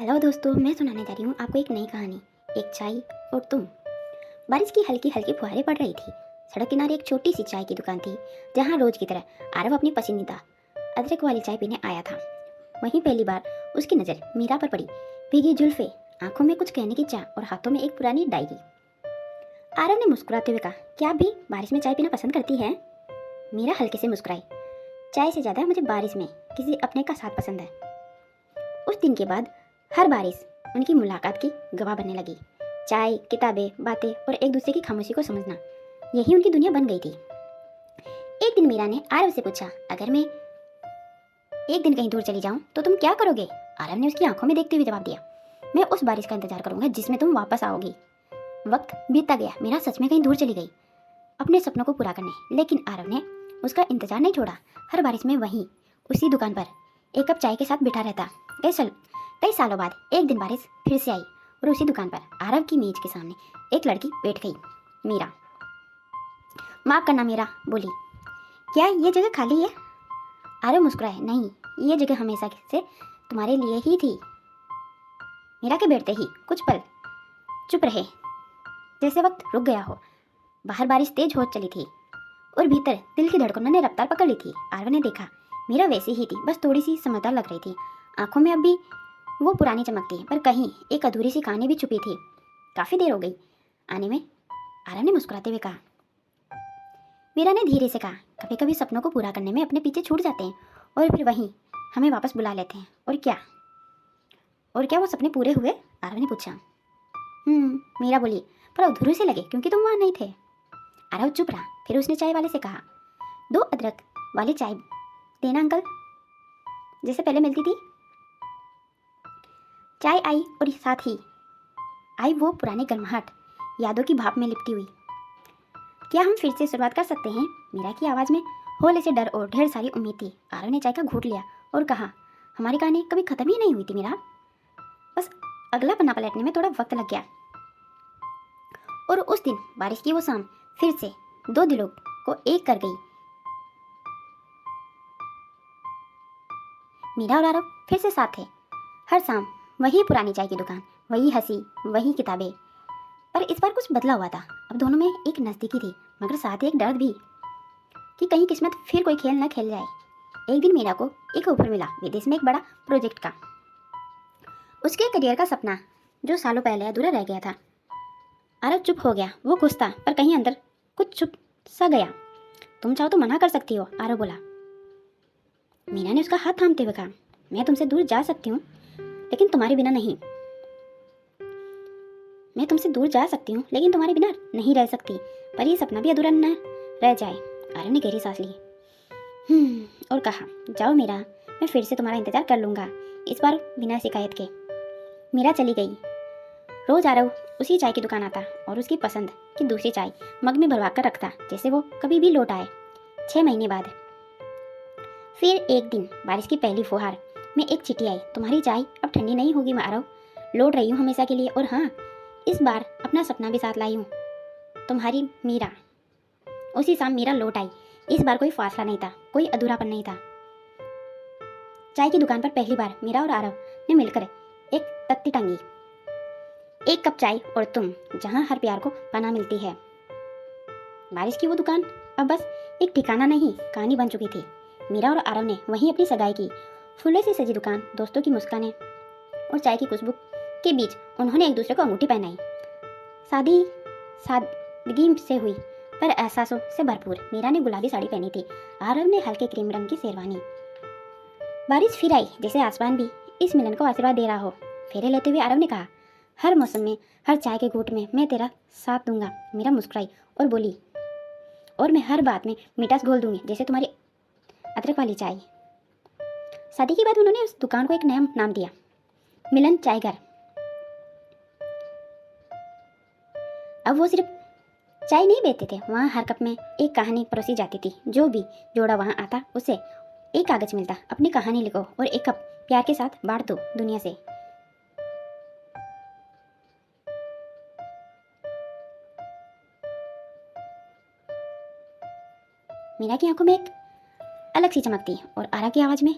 Hello दोस्तों, मैं सुनाने जा रही हूँ आपको एक नई कहानी, एक चाय और तुम। बारिश की हल्की हल्की फुहारें पड़ रही थी। सड़क किनारे एक छोटी सी चाय की दुकान थी, जहाँ रोज की तरह आरव अपनी पसंदीदा अदरक वाली चाय पीने आया था। वहीं पहली बार उसकी नज़र मीरा पर पड़ी। भीगी जुल्फे, आंखों में कुछ कहने की चाह और हाथों में एक पुरानी डायरी। आरव ने मुस्कुराते हुए कहा, क्या आप भी बारिश में चाय पीना पसंद करती हैं? मीरा हल्के से मुस्कुराई। चाय से ज़्यादा मुझे बारिश में किसी अपने का साथ पसंद है। उस दिन के बाद हर बारिश उनकी मुलाकात की गवाह बनने लगी। चाय, किताबें, बातें और एक दूसरे की खामोशी को समझना, यही उनकी दुनिया बन गई थी। एक दिन मीरा ने आरव से पूछा, अगर मैं एक दिन कहीं दूर चली जाऊं तो तुम क्या करोगे? आरव ने उसकी आंखों में देखते हुए जवाब दिया, मैं उस बारिश का इंतजार करूंगा जिसमें तुम वापस आओगी। वक्त बीतता गया। मीरा सच में कहीं दूर चली गई, अपने सपनों को पूरा करने। लेकिन आरव ने उसका इंतजार नहीं छोड़ा। हर बारिश में वहीं उसी दुकान पर एक कप चाय के साथ बैठा रहता। कई सालों बाद एक दिन बारिश फिर से आई और उसी दुकान पर आरव की मेज के सामने एक लड़की बैठ गई। मीरा। माफ करना, मीरा बोली, क्या ये जगह खाली है? आरव मुस्कुराए, नहीं, ये जगह हमेशा से तुम्हारे लिए ही थी। मीरा के बैठते ही कुछ पल चुप रहे, जैसे वक्त रुक गया हो। बाहर बारिश तेज हो चली थी और भीतर दिल की धड़कनों ने रफ्तार पकड़ ली थी। आरव ने देखा, मीरा वैसी ही थी, बस थोड़ी सी समझदार लग रही थी। आंखों में अब भी वो पुरानी चमक थी, पर कहीं एक अधूरी सी कहानी भी छुपी थी। काफी देर हो गई आने में, आरव ने मुस्कुराते हुए कहा। मीरा ने धीरे से कहा, कभी कभी सपनों को पूरा करने में अपने पीछे छूट जाते हैं और फिर वहीं हमें वापस बुला लेते हैं। और क्या वो सपने पूरे हुए? आरव ने पूछा। मीरा बोली, पर अधूरे से लगे क्योंकि तुम वहां नहीं थे। आरव चुप रहा। फिर उसने चाय वाले से कहा, 2 अदरक वाली चाय देना अंकल, जैसे पहले मिलती थी। चाय आई और साथ ही आई वो पुरानी गर्माहट, यादों की भाप में लिपटी हुई। क्या हम फिर से शुरुआत कर सकते हैं? मीरा की आवाज़ में हौले से डर और ढेर सारी उम्मीद थी। आरव ने चाय का घूंट लिया और कहा, हमारी कहानी कभी खत्म ही नहीं हुई थी मीरा, बस अगला पन्ना पलटने में थोड़ा वक्त लग गया। और उस दिन बारिश की वो शाम फिर से 2 दिलों को एक कर गई। मीरा और आरव फिर से साथ थे। हर शाम वही पुरानी चाय की दुकान, वही हंसी, वही किताबें। पर इस बार कुछ बदला हुआ था। अब दोनों में एक नज़दीकी थी, मगर साथ ही एक डर भी कि कहीं किस्मत फिर कोई खेल न खेल जाए। एक दिन मीरा को एक ऑफर मिला, विदेश में एक बड़ा प्रोजेक्ट का। उसके करियर का सपना जो सालों पहले अधूरा रह गया था। आरव चुप हो गया। वो खुश था, पर कहीं अंदर कुछ चुप सा गया। तुम चाहो तो मना कर सकती हो, आरव बोला। मीरा ने उसका हाथ थामते हुए कहा, मैं तुमसे दूर जा सकती हूँ, लेकिन तुम्हारे बिना नहीं। मैं तुमसे दूर जा सकती हूँ, लेकिन तुम्हारे बिना नहीं रह सकती, पर ये सपना भी अधूरा न रह जाए। आरव ने गहरी सांस ली और कहा, जाओ मीरा, मैं फिर से तुम्हारा इंतजार कर लूँगा, इस बार बिना शिकायत के। मीरा चली गई। रोज आरव उसी चाय की दुकान आता और उसकी पसंद की दूसरी चाय मग में भरवा कर रखता, जैसे वो कभी भी लौट आए। 6 महीने बाद फिर एक दिन बारिश की पहली फुहार में एक चिट्ठी आई, तुम्हारी चाय अब ठंडी नहीं होगी आरव, लौट रही हूँ हमेशा के लिए, और हाँ, इस बार अपना सपना भी साथ लाई हूँ, तुम्हारी मीरा। उसी शाम मीरा लौट आई। इस बार कोई फासला नहीं था, कोई अधूरापन नहीं था। चाय की दुकान पर पहली बार मीरा और आरव ने मिलकर एक तख्ती टांगी, एक कप चाय और तुम, जहाँ हर प्यार को पनाह मिलती है। बारिश की वो दुकान अब बस एक ठिकाना नहीं, कहानी बन चुकी थी। मीरा और आरव ने वहीं अपनी सगाई की। फूलों से सजी दुकान, दोस्तों की मुस्कानें और चाय की खुशबू के बीच उन्होंने एक दूसरे को अंगूठी पहनाई। शादी सादगी से हुई, पर एहसासों से भरपूर। मीरा ने गुलाबी साड़ी पहनी थी, आरव ने हल्के क्रीम रंग की शेरवानी। बारिश फिर आई, जैसे आसमान भी इस मिलन को आशीर्वाद दे रहा हो। फेरे लेते हुए आरव ने कहा, हर मौसम में, हर चाय के घूंट में मैं तेरा साथ दूंगा। मीरा मुस्कुराई और बोली, और मैं हर बात में मिठास घोल दूंगी, जैसे तुम्हारी अदरक वाली चाय। शादी के बाद उन्होंने उस दुकान को एक नया नाम दिया, मिलन चाय घर। अब वो सिर्फ चाय नहीं बेचते थे, वहाँ हर कप में एक कहानी परोसी जाती थी। जो भी जोड़ा वहाँ आता उसे एक कागज मिलता, अपनी कहानी लिखो और एक कप प्यार के साथ बांट दो दुनिया से। मीरा की आंखों में एक अलग सी चमक थी और आरा की आवाज़ में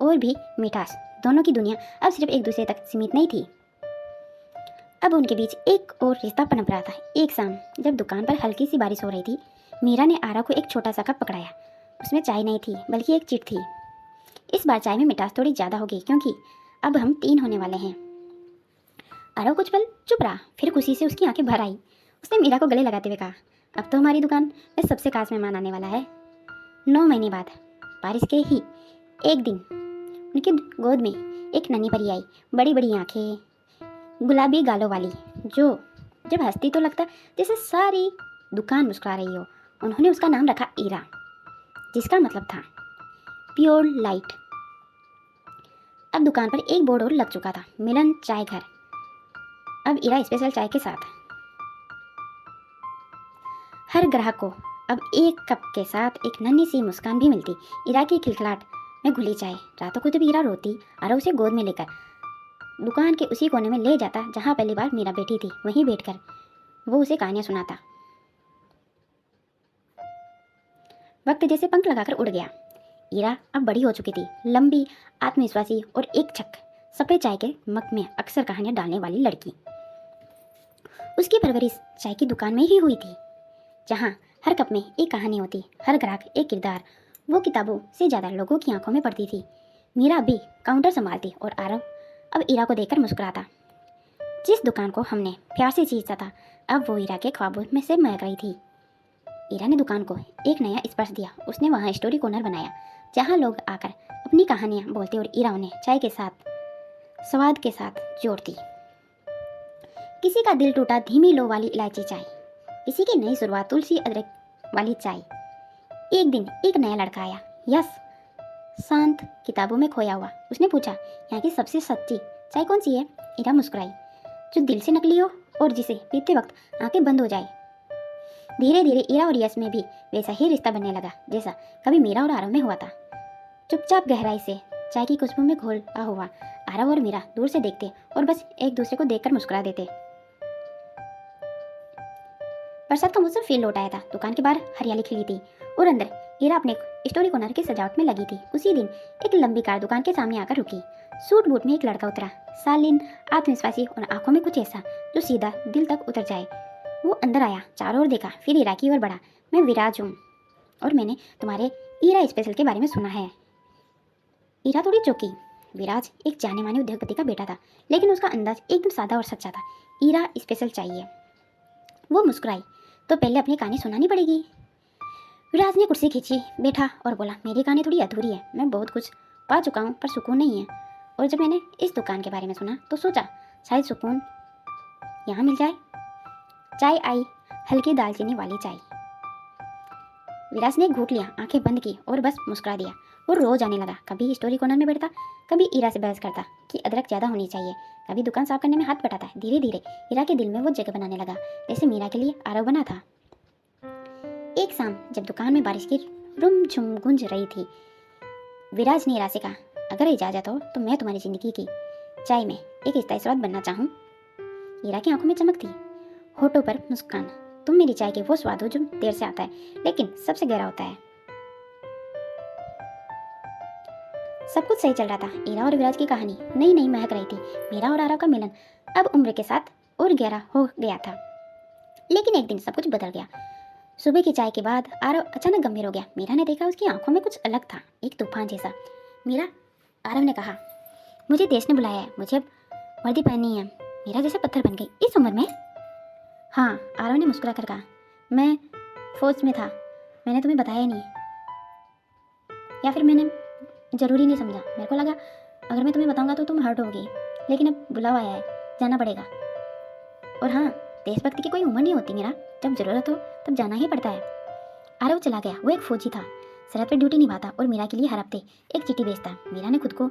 और भी मिठास। दोनों की दुनिया अब सिर्फ एक दूसरे तक सीमित नहीं थी, अब उनके बीच एक और रिश्ता पनप रहा था। एक शाम जब दुकान पर हल्की सी बारिश हो रही थी, मीरा ने आरव को एक छोटा सा कप पकड़ाया। उसमें चाय नहीं थी बल्कि एक चिट थी। इस बार चाय में मिठास थोड़ी ज़्यादा होगी क्योंकि अब हम 3 होने वाले हैं। आरव कुछ पल चुप रहा, फिर खुशी से उसकी आंखें भर आई। उसने मीरा को गले लगाते हुए कहा, अब तो हमारी दुकान में सबसे खास मेहमान आने वाला है। 9 महीने बाद बारिश के ही एक दिन उनकी गोद में एक नन्ही परी आई, बड़ी बड़ी आंखें, गुलाबी गालों वाली, जो जब हंसती तो लगता जैसे सारी दुकान मुस्कुरा रही हो। उन्होंने उसका नाम रखा ईरा, जिसका मतलब था प्योर लाइट। अब दुकान पर एक बोर्ड और लग चुका था, मिलन चाय घर। अब ईरा स्पेशल चाय के साथ। हर ग्राहक को अब एक कप के साथ एक नन्ही सी मुस्कान भी मिलती। ईरा की खिलखिलाहट में घुली चाय। रातों को जब ईरा रोती, आरव उसे गोद में लेकर दुकान के उसी कोने में ले जाता जहाँ पहली बार मीरा बैठी थी। वहीं बैठकर वो उसे कहानियाँ सुनाता। वक्त जैसे पंख लगाकर उड़ गया। ईरा अब बड़ी हो चुकी थी, लंबी, आत्मविश्वासी और एक छक सफ़ेद चाय के मग में अक्सर कहानियाँ डालने वाली लड़की। उसकी परवरिश चाय की दुकान में ही हुई थी, जहाँ हर कप में एक कहानी होती, हर ग्राहक एक किरदार। वो किताबों से ज़्यादा लोगों की आंखों में पड़ती थी। मीरा भी काउंटर संभालती और आरव अब ईरा को देखकर मुस्कुराता। जिस दुकान को हमने प्यार से चीरता था, अब वो ईरा के ख्वाबों में से महक रही थी। ईरा ने दुकान को एक नया स्पर्श दिया। उसने वहाँ स्टोरी कॉर्नर बनाया, जहाँ लोग आकर अपनी कहानियाँ बोलते और ईरा उन्हें चाय के साथ, स्वाद के साथ जोड़ती। किसी का दिल टूटा धीमी लो वाली इलायची चाय, किसी की नई शुरुआत तुलसी अदरक वाली चाय। एक दिन एक नया लड़का आया, यस, शांत, किताबों में खोया हुआ। उसने पूछा, यहाँ की सबसे सच्ची चाय कौन सी है? ईरा मुस्कुराई, जो दिल से नकली हो और जिसे पीते वक्त आंखें बंद हो जाए। धीरे धीरे ईरा और यश में भी वैसा ही रिश्ता बनने लगा जैसा कभी मीरा और आरव में हुआ था। चुपचाप गहराई से चाय की खुशबू में घोला हुआ आरव और मीरा दूर से देखते और बस एक दूसरे को देखकर मुस्कुरा देते। बरसात का मौसम फिर लौट आया था। दुकान के बाहर हरियाली खिली थी और अंदर ईरा अपने स्टोरी कॉर्नर की सजावट में लगी थी। उसी दिन एक लंबी कार दुकान के सामने आकर रुकी। सूट बूट में एक लड़का उतरा, शालीन, आत्मविश्वासी और आंखों में कुछ ऐसा जो सीधा दिल तक उतर जाए। वो अंदर आया, चारों ओर देखा, फिर ईरा की ओर बढ़ा। मैं विराज हूँ और मैंने तुम्हारे ईरा स्पेशल के बारे में सुना है। ईरा थोड़ी चौंकी। विराज एक जाने माने उद्योगपति का बेटा था, लेकिन उसका अंदाज एकदम सादा और सच्चा था। ईरा स्पेशल चाहिए। वो मुस्कुराई, तो पहले अपनी कहानी सुनानी पड़ेगी। विराज ने कुर्सी खींची, बैठा और बोला, मेरी कहानी थोड़ी अधूरी है। मैं बहुत कुछ पा चुका हूँ पर सुकून नहीं है। और जब मैंने इस दुकान के बारे में सुना तो सोचा शायद सुकून यहाँ मिल जाए। चाय आई, हल्की दालचीनी वाली चाय। विराज ने घूट लिया, आंखें बंद की और बस मुस्कुरा दिया। वो रोज आने लगा, कभी स्टोरी कॉर्नर में बैठता, कभी ईरा से बहस करता कि अदरक ज़्यादा होनी चाहिए, कभी दुकान साफ करने में हाथ बटाता। धीरे धीरे ईरा के दिल में वो जगह बनाने लगा जैसे मीरा के लिए आरव बना था। एक शाम जब दुकान में बारिश की रुम-झुम गूंज रही थी, विराज ने ईरा से कहा, अगर इजाज़त हो तो मैं तुम्हारी ज़िंदगी की चाय में एक स्थायी स्वाद बनना चाहूँ। ईरा की आंखों में चमक थी, होठों पर मुस्कान। तुम मेरी चाय के वो स्वाद हो जो देर से आता है लेकिन सबसे गहरा होता है। सब कुछ सही चल रहा था। ईरा और विराज की कहानी नई नई महक रही थी। मीरा और आरव का मिलन अब उम्र के साथ और गहरा हो गया था। लेकिन एक दिन सब कुछ बदल गया। सुबह की चाय के बाद आरव अचानक गंभीर हो गया। मीरा ने देखा उसकी आंखों में कुछ अलग था, एक तूफान जैसा। मीरा, आरव ने कहा, मुझे देश ने बुलाया है, मुझे अब वर्दी पहननी है। मीरा जैसे पत्थर बन गई, इस उम्र में? हाँ, आरव ने मुस्कुरा कर कहा, मैं फौज में था, मैंने तुम्हें बताया नहीं, या फिर मैंने ज़रूरी नहीं समझा। मेरे को लगा अगर मैं तुम्हें बताऊंगा तो तुम हर्ट होगी, लेकिन अब बुलावा आया है, जाना पड़ेगा। और हाँ, देशभक्ति की कोई उम्र नहीं होती मीरा, जब ज़रूरत हो तब जाना ही पड़ता है। आरव चला गया। वो एक फौजी था, सरहद पर ड्यूटी निभाता और मीरा के लिए हर हफ्ते एक चिट्ठी भेजता। मीरा ने खुद को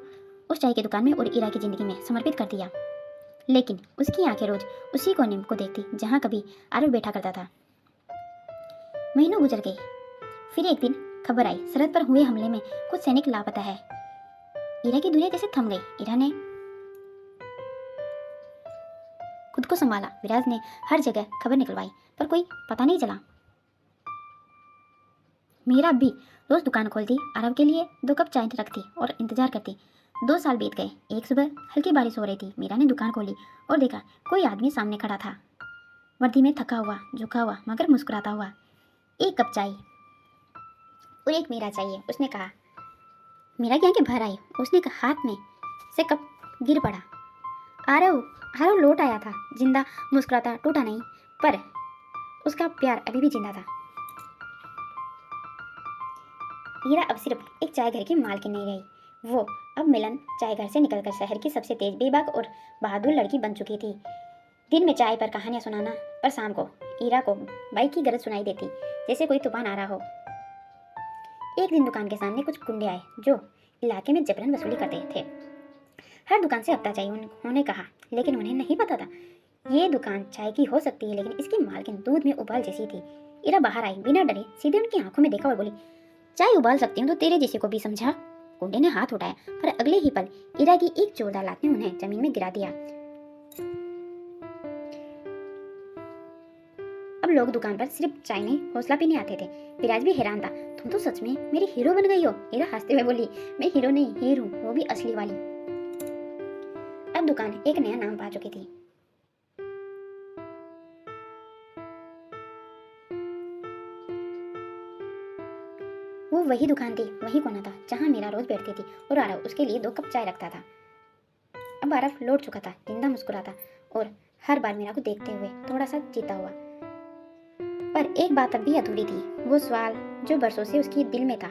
उस चाय की दुकान में और ईरा की ज़िंदगी में समर्पित कर दिया, लेकिन उसकी आंखें रोज उसी कोने को देखती जहाँ कभी आरव बैठा करता था। महीनों गुजर गए। फिर एक दिन खबर आई, सरहद पर हुए हमले में कुछ सैनिक लापता है। ईरा की दुनिया जैसे थम गई। ईरा ने खुद को संभाला। विराज ने हर जगह खबर निकलवाई पर कोई पता नहीं चला। मीरा भी रोज दुकान खोलती, आरव के लिए 2 कप चाय रखती और इंतजार करती। 2 साल बीत गए। एक सुबह हल्की बारिश हो रही थी। मीरा ने दुकान खोली और देखा कोई आदमी सामने खड़ा था, वर्दी में, थका हुआ, झुका हुआ, मगर मुस्कुराता हुआ। एक कप चाय और एक मीरा चाहिए, उसने कहा। मीरा की आंखें भर आई। उसने हाथ में से कप गिर पड़ा। आरव लौट आया था, जिंदा, मुस्कुराता, टूटा नहीं, पर उसका प्यार अभी भी जिंदा था। मीरा अब सिर्फ एक चाय घर की मालकिन नहीं रही, वो अब मिलन चाय घर से निकलकर शहर की सबसे तेज, बेबाक और बहादुर लड़की बन चुकी थी। दिन में चाय पर कहानियां सुनाना, पर शाम को ईरा को बाइक की गरज सुनाई देती, जैसे कोई तूफान आ रहा हो। एक दिन दुकान के सामने कुछ गुंडे आए जो इलाके में जबरन वसूली करते थे। हर दुकान से हफ्ता चाहिए उन्होंने कहा, लेकिन उन्हें नहीं पता था ये दुकान चाय की हो सकती है, लेकिन इसकी मालकिन दूध में उबाल जैसी थी। ईरा बाहर आई, बिना डरे सीधे उनकी आंखों में देखा और बोली, चाय उबाल सकती हूँ तो तेरे जैसे को भी समझा। गुंडे ने हाथ उठाया, पर अगले ही पल ईरा की एक जोरदार लात ने उन्हें जमीन में गिरा दिया। अब लोग दुकान पर सिर्फ चाय नहीं, हौसला पीने आते थे। विराज भी हैरान था। तुम तो सच में मेरी हीरो बन गई हो। ईरा हंसते हुए बोली, मैं हीरो नहीं, हीर हूँ, वो भी असली वाली। अब दुकान एक नया नाम पा चुकी थी। वो वही दुकान थी, वही कोना था जहाँ मीरा रोज बैठती थी और आरव उसके लिए 2 कप चाय रखता था। अब आरव लौट चुका था, जिंदा, मुस्कुराता और हर बार मीरा को देखते हुए थोड़ा सा जीता हुआ। पर एक बात अब भी अधूरी थी, वो सवाल जो बरसों से उसके दिल में था,